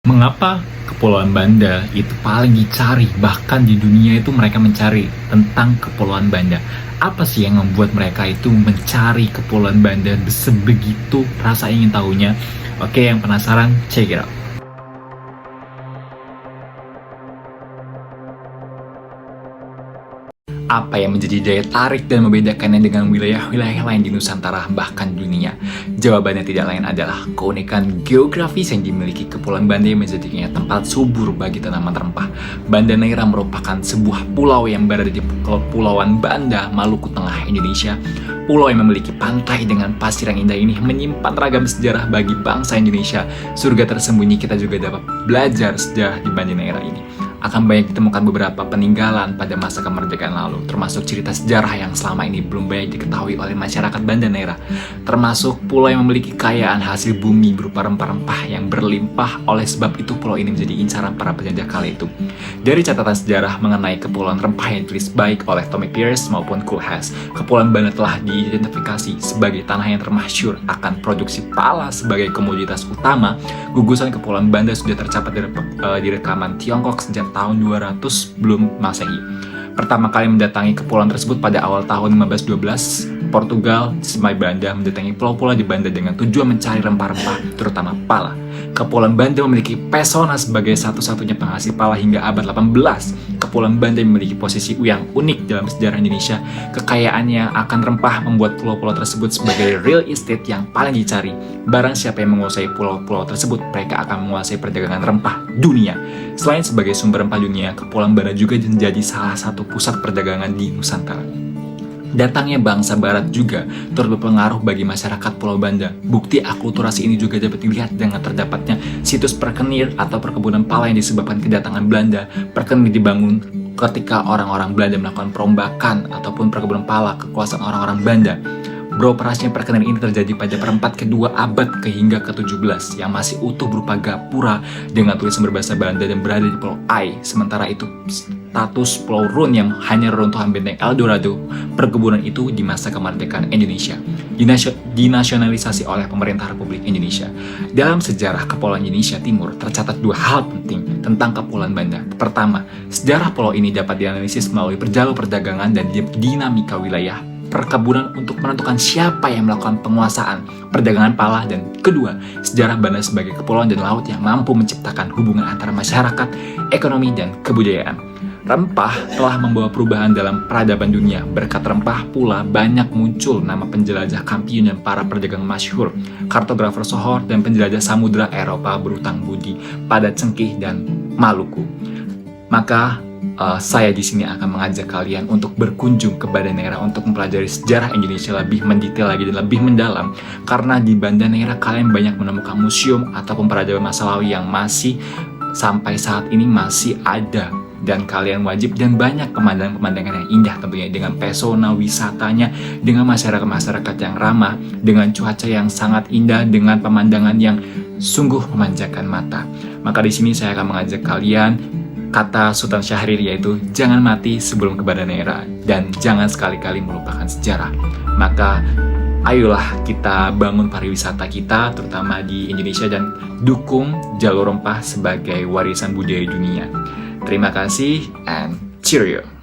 Mengapa Kepulauan Banda itu paling dicari? Bahkan di dunia itu mereka mencari tentang Kepulauan Banda. Apa sih yang membuat mereka itu mencari Kepulauan Banda sebegitu rasa ingin tahunya? Oke, yang penasaran, check it out. Apa yang menjadi daya tarik dan membedakannya dengan wilayah-wilayah lain di Nusantara bahkan dunia? Jawabannya tidak lain adalah keunikan geografis yang dimiliki Kepulauan Banda yang menjadikannya tempat subur bagi tanaman rempah. Banda Neira merupakan sebuah pulau yang berada di Kepulauan Banda, Maluku Tengah, Indonesia. Pulau yang memiliki pantai dengan pasir yang indah ini menyimpan ragam sejarah bagi bangsa Indonesia. Surga tersembunyi, kita juga dapat belajar sejarah di Banda Neira ini. Akan banyak ditemukan beberapa peninggalan pada masa kemerdekaan lalu, termasuk cerita sejarah yang selama ini belum banyak diketahui oleh masyarakat Banda Neira, termasuk pulau yang memiliki kekayaan hasil bumi berupa rempah-rempah yang berlimpah. Oleh sebab itu pulau ini menjadi incaran para penjajah kala itu. Dari catatan sejarah mengenai Kepulauan Rempah yang ditulis baik oleh Tommy Pierce maupun Kulhas, Kepulauan Banda telah diidentifikasi sebagai tanah yang termasyhur akan produksi pala sebagai komoditas utama. Gugusan Kepulauan Banda sudah tercatat di rekaman Tiongkok sejak tahun 200 sebelum Masehi. Pertama kali mendatangi kepulauan tersebut pada awal tahun 1512, Portugal Semai Banda mendatangi pulau-pulau di Banda dengan tujuan mencari rempah-rempah, terutama pala. Kepulauan Banda memiliki pesona sebagai satu-satunya penghasil pala hingga abad 18. Kepulauan Banda memiliki posisi yang unik dalam sejarah Indonesia. Kekayaannya akan rempah membuat pulau-pulau tersebut sebagai real estate yang paling dicari. Barang siapa yang menguasai pulau-pulau tersebut, mereka akan menguasai perdagangan rempah dunia. Selain sebagai sumber rempah dunia, Kepulauan Banda juga menjadi salah satu pusat perdagangan di Nusantara. Datangnya bangsa barat juga turut berpengaruh bagi masyarakat Pulau Banda. Bukti akulturasi ini juga dapat dilihat dengan terdapatnya situs perkenir atau perkebunan pala yang disebabkan kedatangan Belanda. Perkenir dibangun ketika orang-orang Belanda melakukan perombakan ataupun perkebunan pala kekuasaan orang-orang Banda. Beroperasinya perkebunan ini terjadi pada perempat kedua abad hingga ke-17 yang masih utuh berupa gapura dengan tulisan berbahasa Belanda dan berada di Pulau Ai. Sementara itu status Pulau Run yang hanya reruntuhan benteng El Dorado, perkebunan itu di masa kemerdekaan Indonesia dinasionalisasi oleh pemerintah Republik Indonesia. Dalam sejarah Kepulauan Indonesia Timur tercatat dua hal penting tentang Kepulauan Banda. Pertama, sejarah pulau ini dapat dianalisis melalui jalur perdagangan dan dinamika wilayah perkebunan untuk menentukan siapa yang melakukan penguasaan perdagangan pala, dan kedua, sejarah Banda sebagai kepulauan dan laut yang mampu menciptakan hubungan antara masyarakat, ekonomi, dan kebudayaan. Rempah telah membawa perubahan dalam peradaban dunia. Berkat rempah pula banyak muncul nama penjelajah Kampiun dan para pedagang masyhur, kartografer Sohor, dan penjelajah samudera Eropa berutang budi pada Cengkih dan Maluku. Maka saya di sini akan mengajak kalian untuk berkunjung ke Banda Neira untuk mempelajari sejarah Indonesia lebih mendetail lagi dan lebih mendalam, karena di Banda Neira kalian banyak menemukan museum ataupun peradaban masa lalu yang masih sampai saat ini masih ada, dan kalian wajib, dan banyak pemandangan-pemandangan yang indah tentunya dengan pesona wisatanya, dengan masyarakat-masyarakat yang ramah, dengan cuaca yang sangat indah, dengan pemandangan yang sungguh memanjakan mata. Maka di sini saya akan mengajak kalian, kata Sultan Syahrir, yaitu jangan mati sebelum ke Banda Neira dan jangan sekali-kali melupakan sejarah. Maka ayolah kita bangun pariwisata kita terutama di Indonesia dan dukung jalur rempah sebagai warisan budaya dunia. Terima kasih and cheerio.